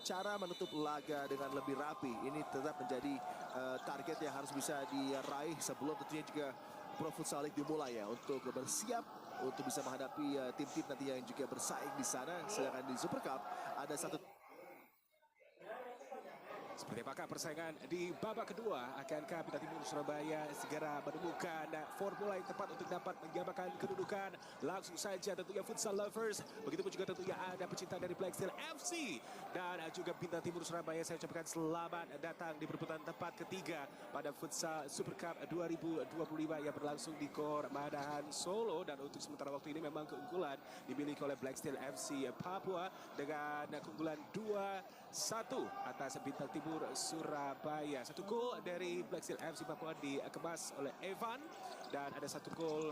cara menutup laga dengan lebih rapi. Ini tetap menjadi target yang harus bisa diraih sebelum tentunya juga Pro Futsal League dimulai ya, untuk bersiap untuk bisa menghadapi tim-tim nanti yang juga bersaing di sana. Sedangkan di Super Cup ada satu. Seperti apakah persaingan di babak kedua? Akankah Bintang Timur Surabaya segera menemukan formula yang tepat untuk dapat menyamakan kedudukan? Langsung saja tentunya futsal lovers, begitupun juga tentunya ada pecinta dari Black Steel FC dan juga Bintang Timur Surabaya. Saya ucapkan selamat datang di perebutan tempat ketiga pada futsal Super Cup 2025 yang berlangsung di Gor Madahan Solo. Dan untuk sementara waktu ini memang keunggulan dimiliki oleh Black Steel FC Papua dengan keunggulan 2-1 atas Bintang Timur Surabaya. Satu gol dari Black Steel FC Papua dikemas oleh Evan dan ada satu gol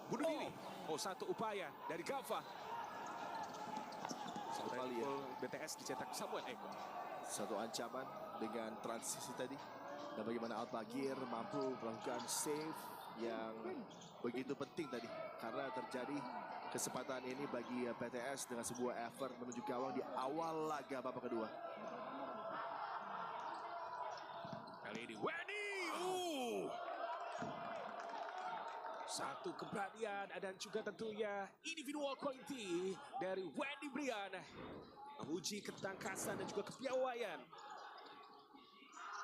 bunuh diri. Satu upaya dari Gava. Satu kali gol BTS dicetak Samuel Eko. Satu ancaman dengan transisi tadi. Dan bagaimana Al-Bagir mampu melakukan save yang begitu penting tadi. Karena terjadi kesempatan ini bagi PTS dengan sebuah effort menuju gawang di awal laga babak kedua. Kali ini Wendy, satu keberanian dan juga tentunya individual quality dari Wendy Brian, menguji ketangkasan dan juga kepiawaian.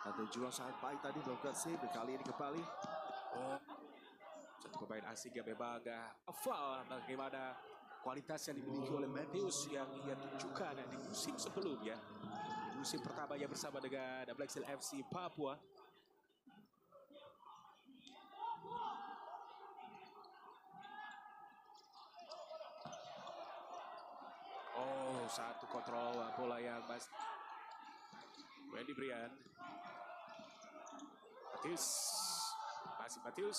Ada juang sangat baik tadi melakukan save, kali ini kembali. Satu pemain asing yang memang hafal bagaimana kualitas yang dimiliki oleh Matthews yang ia tunjukkan di musim sebelumnya. Di musim pertamanya bersama dengan Black Steel FC Papua. Satu kontrol bola yang Wendy Brian. Matius.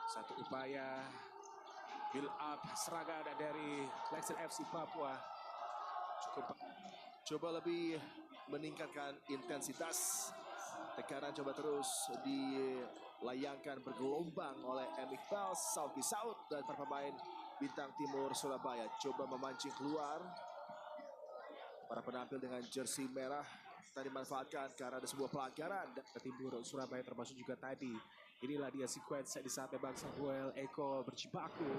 Satu upaya build up serangan dari Black Steel FC Papua. Coba lebih meningkatkan intensitas. Tekanan coba terus dilayangkan bergelombang oleh Iqbal, Sauki Saud dan para pemain Bintang Timur Surabaya. Coba memancing keluar. Para penampil dengan jersey merah tadi manfaatkan karena ada sebuah pelanggaran. Timur Surabaya termasuk juga tadi. Inilah dia sequence di saat memang Samuel Eko berjibaku.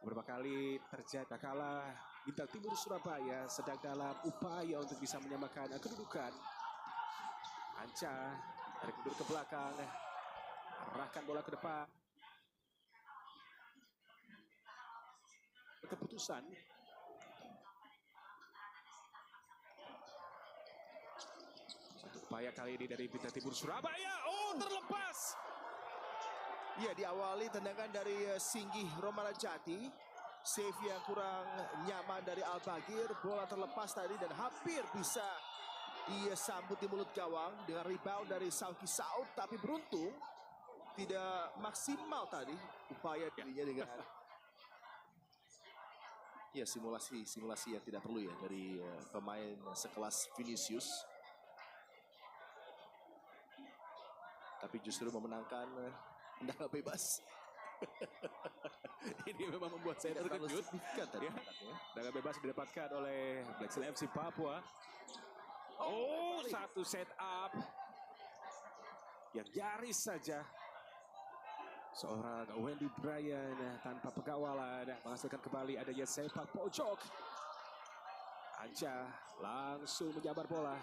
Beberapa kali terjadi kalah Bintang Timur Surabaya sedang dalam upaya untuk bisa menyamakan kedudukan. Anca tarik mundur ke belakang, arahkan bola ke depan. Keputusan satu upaya kali ini dari Bintang Timur Surabaya. Terlepas. Ya, diawali tendangan dari Singgih Romanajati. Save yang kurang nyaman dari Al-Bagir. Bola terlepas tadi dan hampir bisa disambut di mulut gawang dengan rebound dari Sauki Saud. Tapi beruntung tidak maksimal tadi upaya dirinya dengan simulasi yang tidak perlu ya dari pemain sekelas Vinicius. Tapi justru memenangkan tendangan bebas. Ini memang membuat saya terkejut. Tendangan bebas didapatkan oleh Black Steel FC Papua. Satu set up yang nyaris saja seorang Wendy Brian tanpa pengawalan menghasilkan kembali adanya sepak pojok. Anca langsung menyabar bola,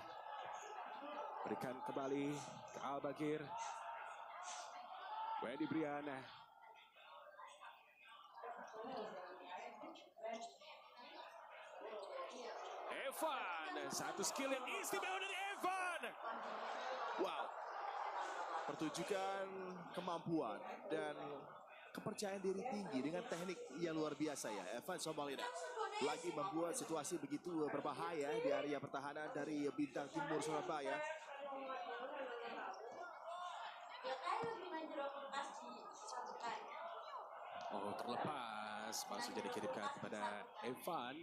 berikan kembali ke Al-Bagir. Wendy Brian. Evan, satu skill yang istimewa dari Evan. Wow, pertunjukan kemampuan dan kepercayaan diri tinggi dengan teknik yang luar biasa ya. Evan Somalina lagi membuat situasi begitu berbahaya di area pertahanan dari Bintang Timur Surabaya. Terlepas, masih jadi kirimkan kepada Evan.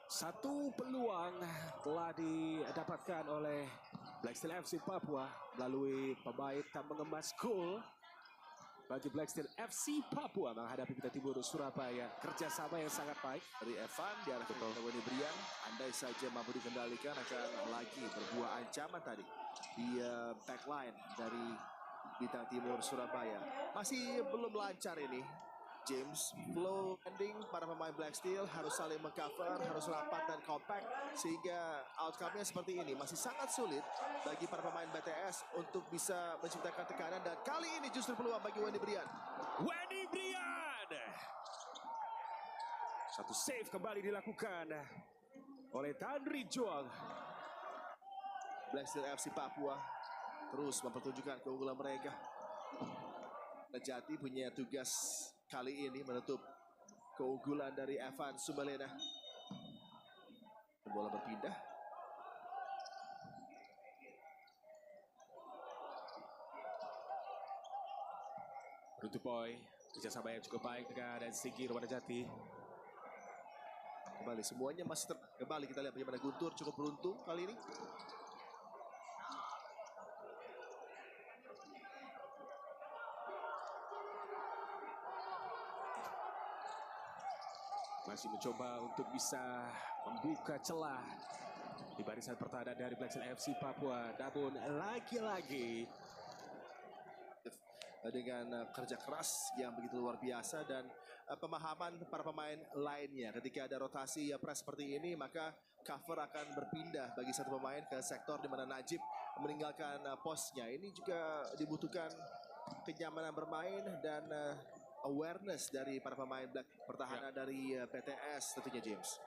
Satu peluang telah didapatkan oleh Black Steel FC Papua melalui pemain tak mengemas gol bagi Black Steel FC Papua menghadapi Bintang Timur Surabaya. Kerjasama yang sangat baik. Dari Evan diarahkan ke Wendy Brian. Andai saja mampu dikendalikan akan lagi berbuah ancaman tadi di backline dari Bintang Timur Surabaya. Masih belum lancar ini James. Flow ending para pemain Black Steel harus saling mengcover, harus rapat dan compact sehingga outcome-nya seperti ini. Masih sangat sulit bagi para pemain BTS untuk bisa menciptakan tekanan dan kali ini justru peluang bagi Wendy Brian. Wendy Brian. Satu save kembali dilakukan oleh Tanri Juang. Black Steel FC Papua terus mempertunjukkan keunggulan mereka. Nejati punya tugas kali ini menutup keunggulan dari Evan Sumalena. Bola berpindah. Runtuh Boy, kerjasama yang cukup baik dengan Sigi Romanajati. Kembali semuanya masih kembali kita lihat bagaimana Guntur cukup beruntung kali ini. Masih mencoba untuk bisa membuka celah di barisan pertahanan dari Black Steel FC Papua. Namun lagi-lagi dengan kerja keras yang begitu luar biasa dan pemahaman para pemain lainnya. Ketika ada rotasi press seperti ini, maka cover akan berpindah bagi satu pemain ke sektor di mana Najib meninggalkan posnya. Ini juga dibutuhkan kenyamanan bermain dan awareness dari para pemain pertahanan dari PTS tentunya James.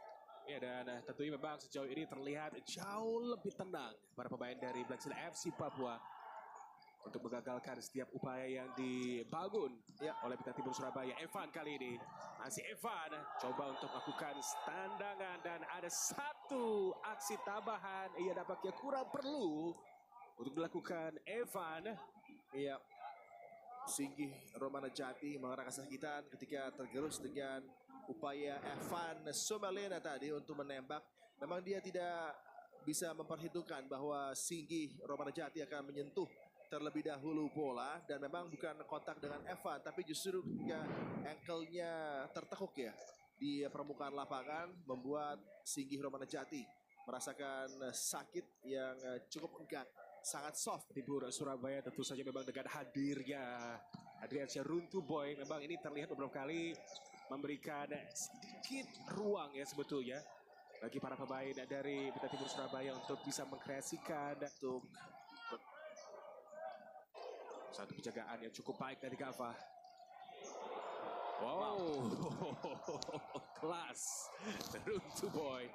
Ya, dan tentunya memang sejauh ini terlihat jauh lebih tenang para pemain dari Black Steel FC Papua untuk mengagalkan setiap upaya yang dibangun oleh Bintang Timur Surabaya. Evan kali ini masih Evan coba untuk melakukan tendangan dan ada satu aksi tambahan ia nampaknya kurang perlu untuk dilakukan Evan. Iya. Singgi Romanajati mengarahkan kesakitan ketika tergerus dengan upaya Evan Sumalena tadi untuk menembak. Memang dia tidak bisa memperhitungkan bahwa Singgi Romanajati akan menyentuh terlebih dahulu bola dan memang bukan kontak dengan Evan tapi justru ketika ankle-nya tertekuk ya di permukaan lapangan membuat Singgi Romanajati merasakan sakit yang cukup enggan. Sangat soft. Timur Surabaya tentu saja memang dengan hadirnya Adriansyah Runtuh Boy memang ini terlihat beberapa kali memberikan sedikit ruang ya sebetulnya bagi para pemain dari Bintang Timur Surabaya untuk bisa mengkreasikan untuk satu penjagaan yang cukup baik dari Gava. Wow, kelas Runtuh Boy.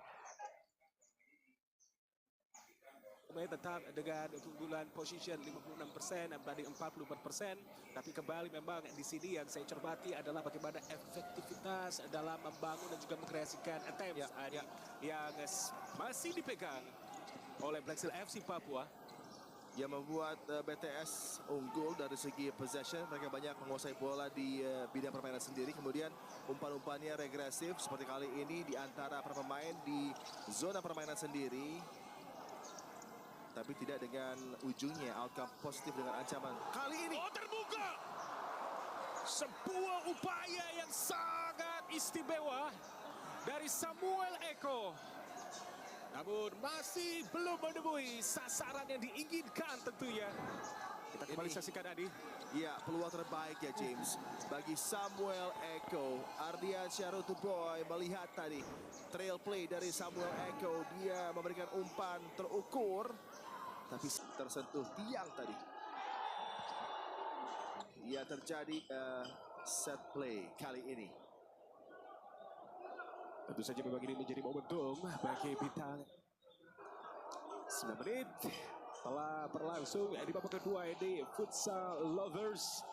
Pemain tetap dengan keunggulan position 56% banding 44%. Tapi kembali memang di sini yang saya cermati adalah bagaimana efektivitas dalam membangun dan juga mengkreasikan attempts yang masih dipegang oleh Black Steel FC Papua. Yang membuat BTS unggul dari segi possession. Mereka banyak menguasai bola di bidang permainan sendiri. Kemudian umpan-umpannya regresif seperti kali ini di antara para pemain di zona permainan sendiri. Tapi tidak dengan ujungnya outcome positif dengan ancaman. Kali ini terbuka. Sebuah upaya yang sangat istimewa dari Samuel Eko. Namun masih belum menemui sasaran yang diinginkan tentunya. Kita kembali saksikan Adi. Ya, peluang terbaik ya James bagi Samuel Eko. Ardiansyah Runtuh Boy melihat tadi trail play dari Samuel Eko. Dia memberikan umpan terukur tapi tersentuh tiang tadi. Ya, terjadi set play kali ini. Tentu saja memang ini menjadi momentum bagi Bintang. 9 menit telah berlangsung di babak kedua ini Futsal Lovers.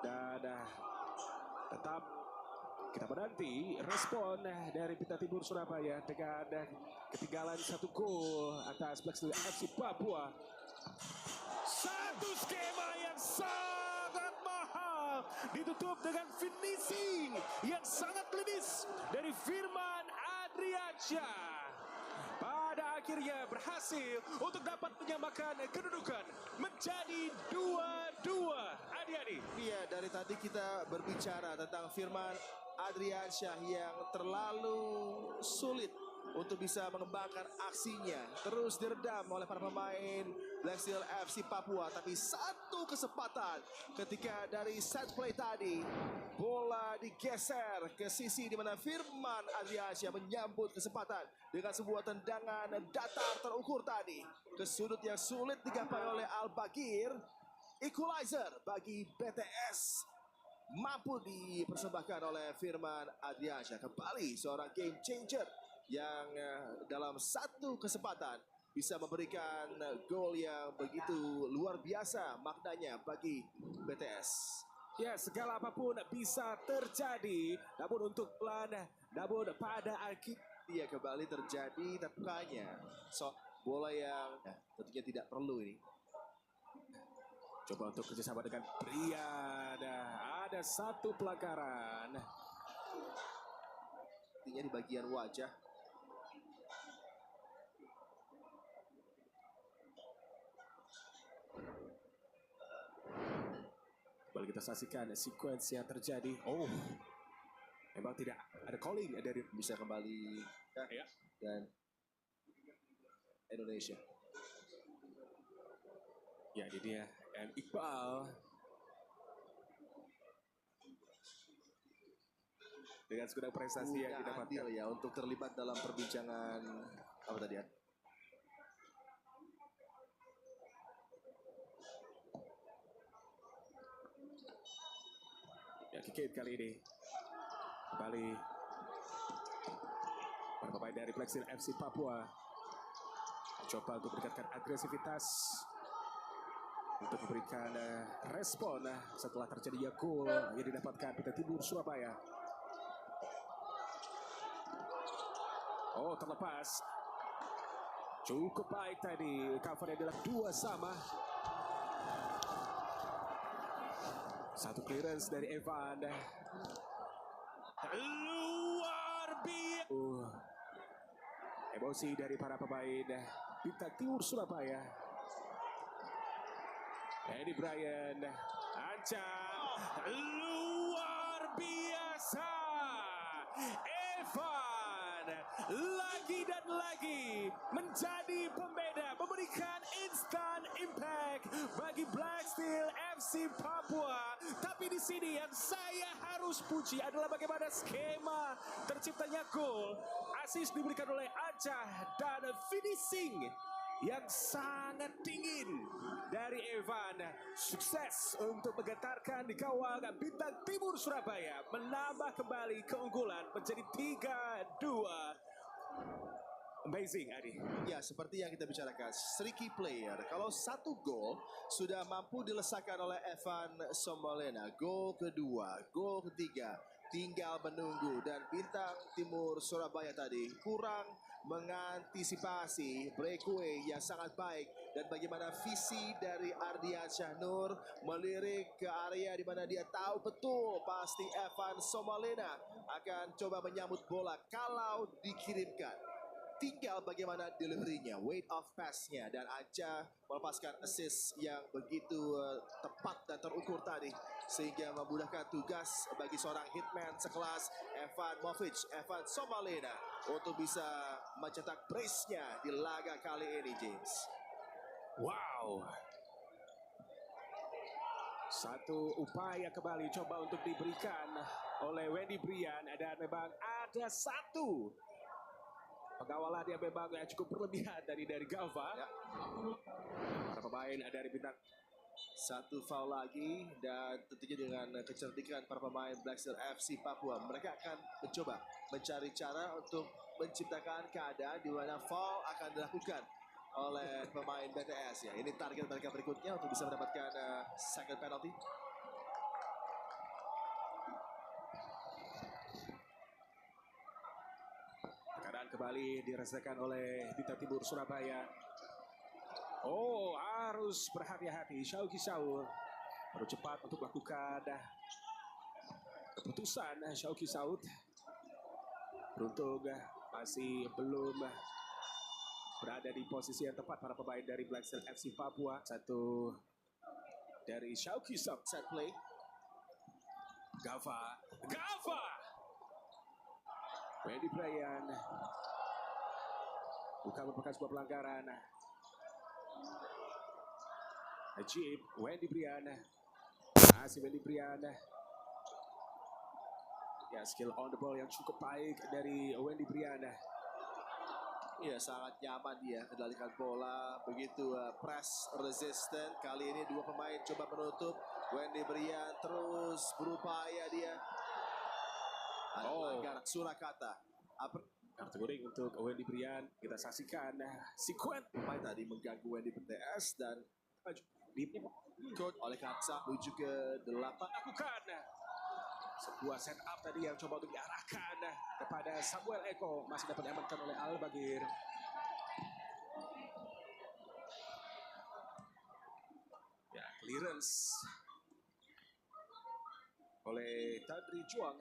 Dan tetap kita menanti respon dari Bintang Timur Surabaya dengan ketinggalan 1 gol atas Black Steel FC Papua. Satu skema yang sangat mahal ditutup dengan finishing yang sangat klinis dari Firman Adriansyah. Pada akhirnya berhasil untuk dapat menyamakan kedudukan menjadi 2-2. Adi. Iya, dari tadi kita berbicara tentang Firman Adriansyah yang terlalu sulit untuk bisa mengembangkan aksinya. Terus diredam oleh para pemain Black Steel FC Papua. Tapi satu kesempatan ketika dari set play tadi, bola digeser ke sisi di mana Firman Adriansyah menyambut kesempatan dengan sebuah tendangan datar terukur tadi ke sudut yang sulit digapai oleh Al-Bagir. Equalizer bagi BTS mampu dipersembahkan oleh Firman Adriansyah. Kembali seorang game changer yang dalam satu kesempatan bisa memberikan gol yang begitu luar biasa maknanya bagi BTS. Ya, segala apapun bisa terjadi. Namun untuk pelan, namun pada akhir Dia kembali terjadi tampaknya bola yang tentunya tidak perlu ini. coba untuk kerjasama dengan Brian. Ada satu pelanggaran. Artinya di bagian wajah. Kembali kita saksikan sequence yang terjadi. Oh, memang tidak ada calling dari Bisa kembali ya. dan Indonesia. Ya, ini dia M. Iqbal. Dengan segudang prestasi yang Tidak didapatkan. adil ya untuk terlibat dalam perbincangan apa tadi ya? Ya, kick kali ini. Kembali para pemain dari Black Steel FC Papua coba untuk meningkatkan agresivitas untuk memberikan respon setelah terjadinya gol yang didapatkan PT Timur Surabaya. Oh, terlepas. Cukup baik tadi. Covernya adalah 2-2. Satu clearance dari Evan. Luar biasa. Emosi dari para pemain Bintang Timur Surabaya. Eddie Brian. Anca. Luar biasa. Evan. Lagi dan lagi menjadi pembeda, memberikan instant impact bagi Black Steel FC Papua. Tapi di sini yang saya harus puji adalah bagaimana skema terciptanya gol, assist diberikan oleh Acah dan finishing yang sangat dingin dari Evan. Sukses untuk menggetarkan di kawal Bintang Timur Surabaya, menambah kembali keunggulan menjadi 3-2. Amazing, Adi. Ya, seperti yang kita bicarakan, streaky player. Kalau satu gol sudah mampu dilesakan oleh Evan Somolena. Gol kedua, gol ketiga, tinggal menunggu. Dan Bintang Timur Surabaya tadi kurang mengantisipasi breakaway yang sangat baik. Dan bagaimana visi dari Ardiansyah Nur melirik ke area di mana dia tahu betul pasti Evan Somolena akan coba menyambut bola kalau dikirimkan. Tinggal bagaimana deliverynya, weight of pass-nya, dan Anca melepaskan assist yang begitu tepat dan terukur tadi sehingga memudahkan tugas bagi seorang hitman sekelas Evan Movic, Evan Somalena untuk bisa mencetak brace-nya di laga kali ini, James. Wow. Satu upaya kembali coba untuk diberikan oleh Wendy Brian, dan memang ada satu pengawalan yang memang cukup berlebihan dari Galva. Ya. Para pemain dari Bintang. Satu foul lagi, dan tentunya dengan kecerdikan para pemain Black Steel FC Papua, mereka akan mencoba mencari cara untuk menciptakan keadaan di mana foul akan dilakukan oleh pemain BTS ya. Ini target mereka berikutnya untuk bisa mendapatkan second penalty. Kembali dirasakan oleh Bintang Timur Surabaya. Oh, harus berhati-hati. Syauki Saud baru cepat untuk melakukan keputusan. Syauki Saud beruntung masih belum berada di posisi yang tepat para pemain dari Black Steel FC Papua. Satu dari Shauki Sam. Set play. Gava. Wendy Brian. Bukan merupakan sebuah pelanggaran. Najib, Wendy Brian. Masih Wendy Brian. Ya, skill on the ball yang cukup baik dari Wendy Brian. Iya, sangat nyaman dia kendalikan bola, begitu press resistant. Kali ini dua pemain coba menutup. Wendy Brian terus berupaya dia. Ada pelanggaran Surakarta. Kartu kuning untuk Wendy Brian. Kita saksikan sekuen Pemain tadi mengganggu Wendy BTS dan coach oleh Kapsa menuju ke 8. lakukan sebuah setup tadi yang coba untuk diarahkan kepada Samuel Eko, masih dapat diamankan oleh Al Bagir. Ya, clearance oleh Tadri Juang.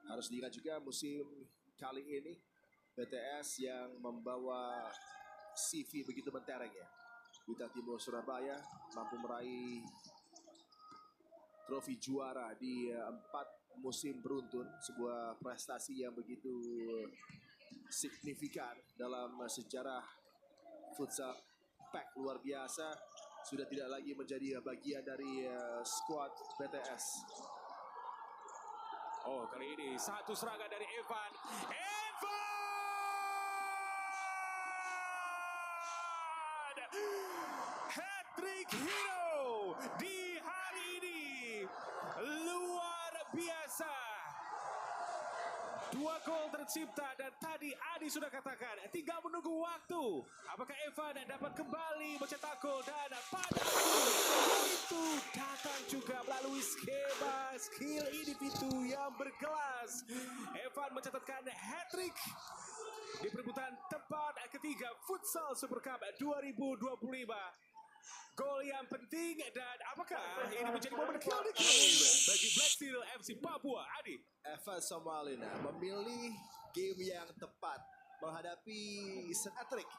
Harus diingat juga musim kali ini BTS yang membawa CV begitu mentereng ya. Bintang Timur Surabaya mampu meraih trofi juara di 4 musim beruntun, sebuah prestasi yang begitu signifikan dalam sejarah futsal pack luar biasa. Sudah tidak lagi menjadi bagian dari skuad BTS. Oh, kali ini satu serangan dari Evan. Hat-trick hero di hari ini. Luar biasa. 2 gol tercipta dan tadi Adi sudah katakan tinggal menunggu waktu. Apakah Evan dapat kembali mencetak gol dan pada itu datang juga melalui skema skill individu yang berkelas. Evan mencatatkan hat-trick di perebutan tempat ketiga Futsal Super Cup 2025. Gol yang penting dan apakah ini menjadi momen kill the game bagi Black Steel FC Papua? Adi. Evan Samuelina memilih game yang tepat menghadapi hat-trick.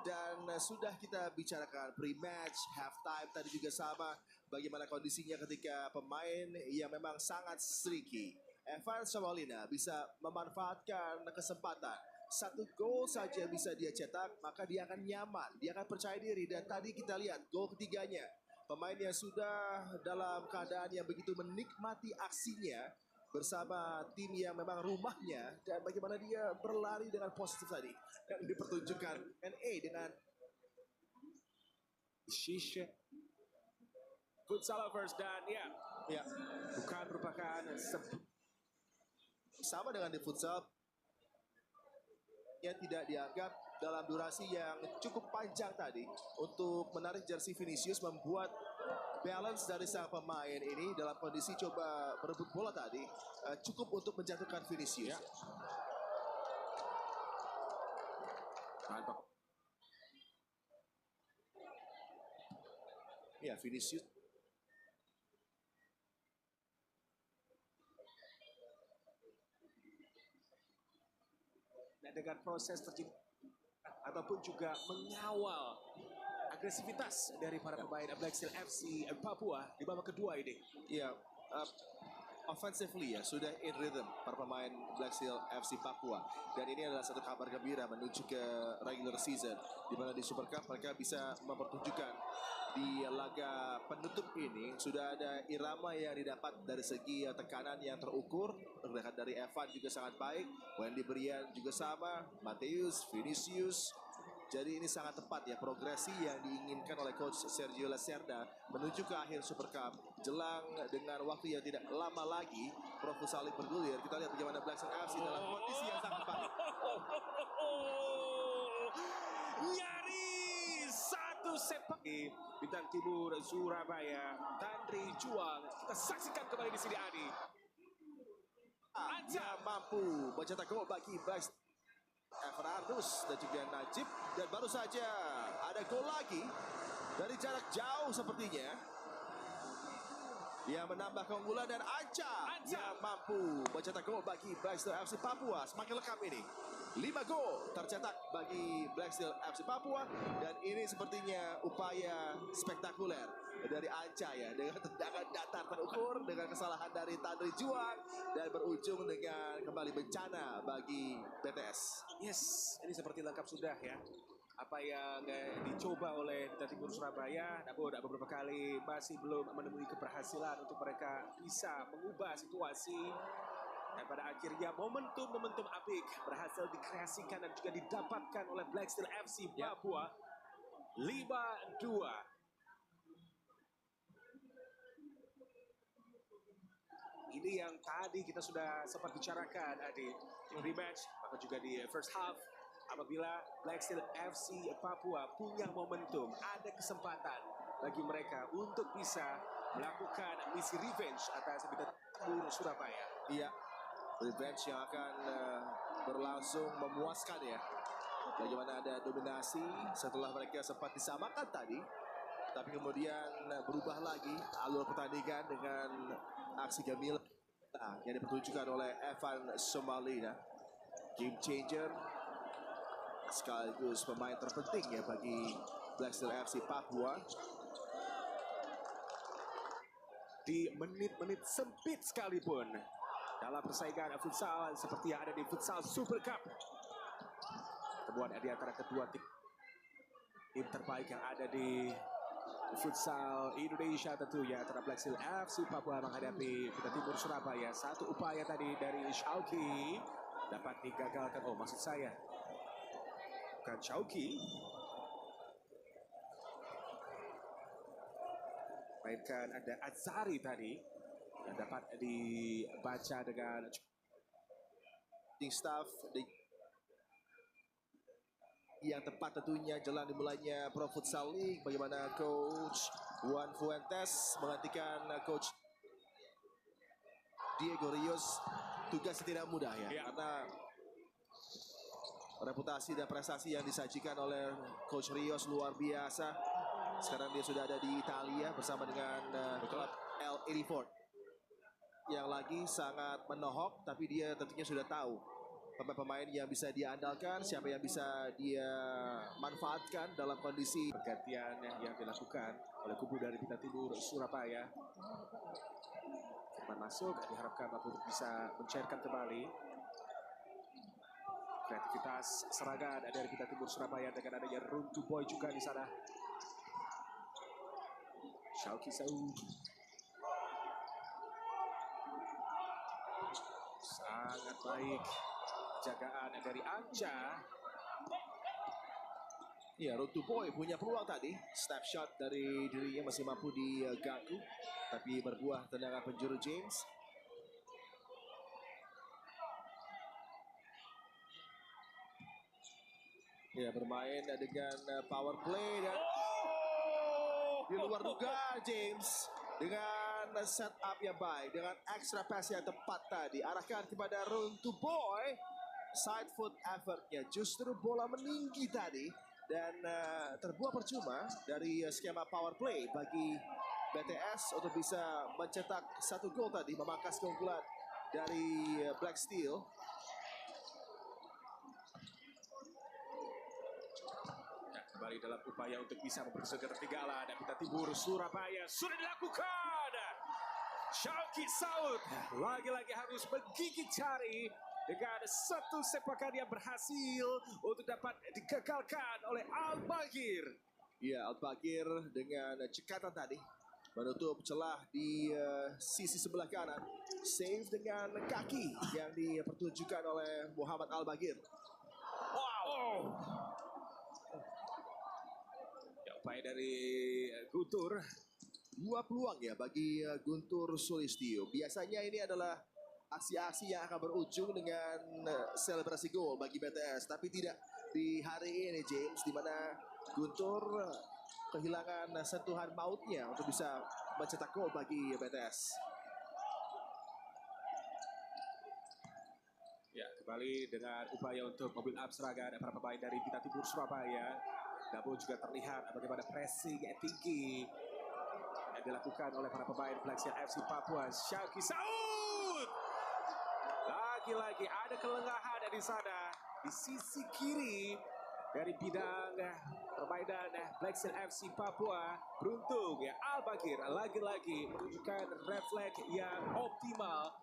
Dan sudah kita bicarakan pre-match, half-time tadi juga sama. Bagaimana kondisinya ketika pemain yang memang sangat streaky. Evan Samuelina bisa memanfaatkan kesempatan. 1 gol saja bisa dia cetak, maka dia akan nyaman, dia akan percaya diri. Dan tadi kita lihat gol ketiganya, pemain yang sudah dalam keadaan yang begitu menikmati aksinya bersama tim yang memang rumahnya, dan bagaimana dia berlari dengan positif tadi yang dipertunjukkan NA dengan Shisha Futsal Lovers dan ya bukan merupakan sama dengan di futsal yang tidak dianggap dalam durasi yang cukup panjang tadi untuk menarik jersey Vinicius, membuat balance dari sang pemain ini dalam kondisi coba berebut bola tadi cukup untuk menjatuhkan Vinicius. Ya, Vinicius dengan proses ataupun juga mengawal agresivitas dari para pemain Black Steel FC Papua di babak kedua ini. Ya, offensively ya sudah in rhythm para pemain Black Steel FC Papua, dan ini adalah satu kabar gembira menuju ke regular season, di mana di Super Cup mereka bisa mempertunjukkan di laga penutup ini sudah ada irama yang didapat dari segi tekanan yang terukur. Pergerakan dari Evan juga sangat baik, Wendy Brian juga sama, Mateus, Vinicius. Jadi ini sangat tepat ya progresi yang diinginkan oleh coach Sergio Lacerda menuju ke akhir Super Cup. Jelang dengan waktu yang tidak lama lagi, Prof Saling bergulir. Kita lihat bagaimana Black Steel FC dalam kondisi yang sangat baik. Nyaris satu sepak Bintang Timur Surabaya, Tandri Juang. Kita saksikan kembali di sini Adi. Dia mampu mencetak gol bagi Black Steel Evan Ardus dan juga Najib, dan baru saja ada gol lagi dari jarak jauh sepertinya yang menambah keunggulan, dan Anca yang mampu mencetak gol bagi Black Steel FC Papua. Semakin lengkap ini. 5 gol tercetak bagi Black Steel FC Papua. Dan ini sepertinya upaya spektakuler dari Anca ya. Dengan tendangan datar terukur, dengan kesalahan dari Tandri Juang. Dan berujung dengan kembali bencana bagi BTS. Yes, ini seperti lengkap sudah ya. Apa yang dicoba oleh Bintang Timur Surabaya, namun beberapa kali masih belum menemui keberhasilan untuk mereka bisa mengubah situasi. Dan pada akhirnya momentum apik berhasil dikreasikan dan juga didapatkan oleh Black Steel FC Papua. 5-2. Ini yang tadi kita sudah sempat bicarakan di rematch, maka juga di first half. Apabila Black Steel FC Papua punya momentum, ada kesempatan bagi mereka untuk bisa melakukan misi revenge atas Bintang Timur Surabaya. Iya, revenge yang akan berlangsung memuaskan ya. Bagaimana ada dominasi setelah mereka sempat disamakan tadi. Tapi kemudian berubah lagi alur pertandingan dengan aksi Gamil yang dipertunjukkan oleh Evan Somalina. Game changer sekaligus pemain terpenting ya bagi Black Steel FC Papua. Di menit-menit sempit sekalipun dalam persaingan futsal seperti yang ada di Futsal Super Cup. Pertemuan di antara kedua tim terbaik yang ada di futsal Indonesia tentunya, antara Black Steel FC Papua menghadapi Bintang Timur Surabaya. Satu upaya tadi dari Shauki dapat digagalkan. Oh, maksud saya bukan Shauki, mainkan ada Azari tadi yang dapat dibaca dengan Staff yang tepat tentunya jelang dimulainya Pro Futsal League. Bagaimana Coach Juan Fuentes menggantikan Coach Diego Rios. Tugas tidak mudah ya, karena reputasi dan prestasi yang disajikan oleh Coach Rios luar biasa. Sekarang dia sudah ada di Italia bersama dengan klub L84 yang lagi sangat menohok, tapi dia tentunya sudah tahu pemain-pemain yang bisa dia andalkan, siapa yang bisa dia manfaatkan dalam kondisi pergantian yang dilakukan oleh kubu dari Bintang Timur Surabaya. Firman masuk, diharapkan mampu bisa mencairkan kembali kreativitas serangan dari Bintang Timur Surabaya dengan adanya Room to Boy juga di sana. Shauki Saud sangat baik jagaan dari Anca. Ya, Road to Boy punya peluang tadi. Step shot dari dirinya masih mampu diganggu, tapi berbuah tendangan penjuru James. Ya, bermain dengan power play dan di luar dugaan James dengan setup yang baik, dengan extra pass yang tepat tadi arahkan kepada Road to Boy. Side foot effortnya justru bola meninggi tadi dan terbuang percuma dari skema power play bagi BTS untuk bisa mencetak 1 gol tadi, memangkas keunggulan dari Black Steel. Kembali dalam upaya untuk bisa mempersegera ketinggalan dan Bintang Timur Surabaya sudah dilakukan. Shauki Saud lagi-lagi harus menggigit jari dengan satu sepakan yang berhasil untuk dapat digagalkan oleh Al-Bagir. Ya, Al-Bagir dengan cekatan tadi menutup celah di sisi sebelah kanan. Save dengan kaki yang dipertunjukkan oleh Muhammad Al-Bagir. Wow. Upaya dari Guntur. 2 peluang ya bagi Guntur Sulistyo. Biasanya ini adalah aksi-aksi yang akan berujung dengan selebrasi gol bagi BTS. Tapi tidak di hari ini James, di mana Guntur kehilangan sentuhan mautnya untuk bisa mencetak gol bagi BTS. Ya, kembali dengan upaya untuk mobil up serangan para pemain dari Bintang Timur Surabaya. Namun juga terlihat bagaimana pressing yang tinggi yang dilakukan oleh para pemain Black Steel FC Papua. Shauki Saud lagi-lagi ada kelengahan di sana di sisi kiri dari bidang permainan Black Steel FC Papua. Beruntung ya Al-Bagir lagi-lagi menunjukkan refleks yang optimal.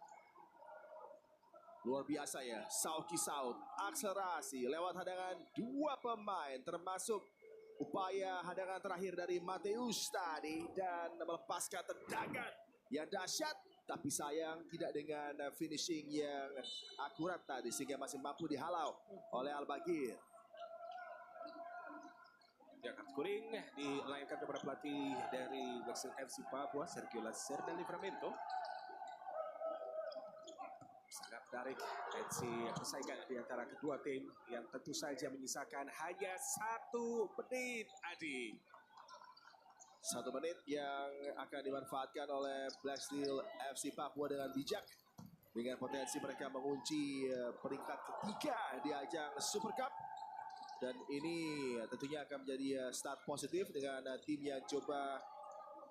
Luar biasa ya, Sauki Saud akselerasi lewat hadangan dua pemain, termasuk upaya hadangan terakhir dari Mateus tadi dan melepaskan tendangan yang dahsyat, tapi sayang tidak dengan finishing yang akurat tadi sehingga masih mampu dihalau oleh Al-Bagir. Ya, kartu kuning dilayangkan kepada pelatih dari Black Steel FC Papua, Sergio Lacerda Livramento. Sangat menarik tensi persaingan di antara kedua tim yang tentu saja menyisakan hanya 1 menit, Adi. 1 menit yang akan dimanfaatkan oleh Black Steel FC Papua dengan bijak, dengan potensi mereka mengunci peringkat ketiga di ajang Super Cup. Dan ini tentunya akan menjadi start positif dengan tim yang coba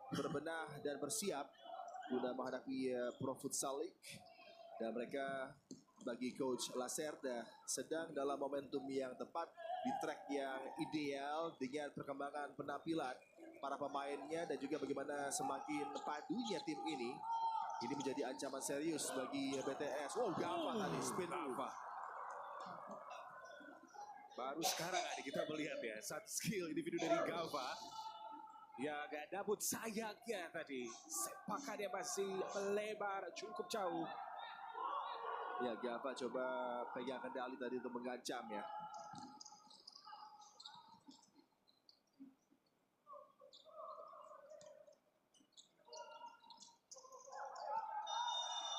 berbenah dan bersiap guna menghadapi Pro Futsal League. Dan mereka bagi Coach Lacerda sedang dalam momentum yang tepat di track yang ideal dengan perkembangan penampilan para pemainnya dan juga bagaimana semakin padunya tim ini. Ini menjadi ancaman serius bagi BTS. Wow, Gava tadi spin move. Baru sekarang kita melihat ya satu skill individu dari Gava yang namun sayangnya tadi sepakannya masih melebar cukup jauh. Ya, Gava coba pegang kendali tadi untuk mengancam ya.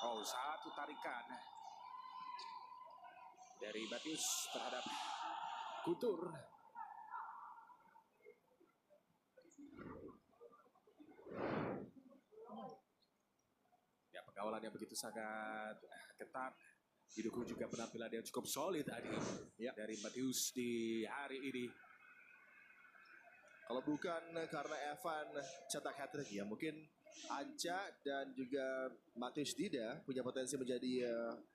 Oh, satu tarikan dari Matius terhadap Kutur. Ya, pengawalan yang begitu sangat ketat, didukung juga penampilan yang cukup solid tadi ya dari Matius di hari ini. Kalau bukan karena Evan cetak hat-trick ya mungkin Anca dan juga Mateus Dida punya potensi menjadi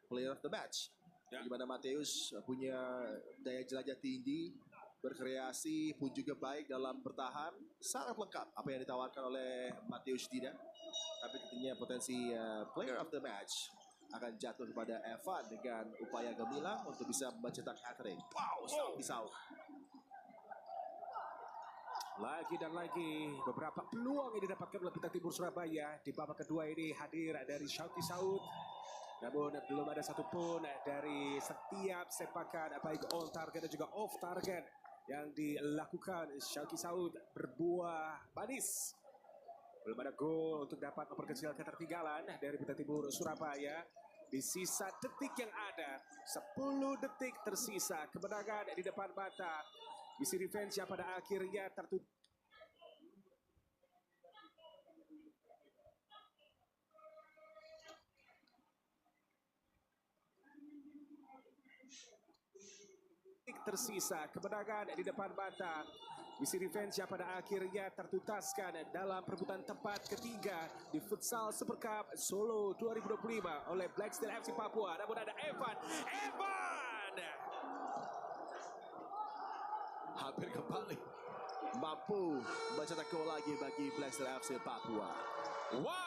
player of the match. Ya. Di mana Mateus punya daya jelajah tinggi, berkreasi pun juga baik dalam bertahan, sangat lengkap apa yang ditawarkan oleh Mateus Dida. Tapi tentunya potensi player of the match akan jatuh kepada Evan dengan upaya gemilang untuk bisa mencetak hat-trick. Wow, Saud. Lagi dan lagi beberapa peluang yang didapatkan oleh Bintang Timur Surabaya di babak kedua ini hadir dari Shauki Saud. Namun belum ada satupun dari setiap sepakan baik on target dan juga off target yang dilakukan Shauki Saud berbuah manis. Belum ada gol untuk dapat memperkecil ketertinggalan dari Bintang Timur Surabaya. Di sisa detik yang ada, 10 detik tersisa, kemenangan di depan mata. Misi revenge yang pada akhirnya tertutup. Tersisa, kemenangan di depan mata. Misi revenge yang pada akhirnya tertuntaskan dalam perebutan tempat ketiga di Futsal Super Cup Solo 2025 oleh Black Steel FC Papua. Namun ada Evan. Hampir kembali mampu mencetak gol lagi bagi Black Steel FC Papua. Wow.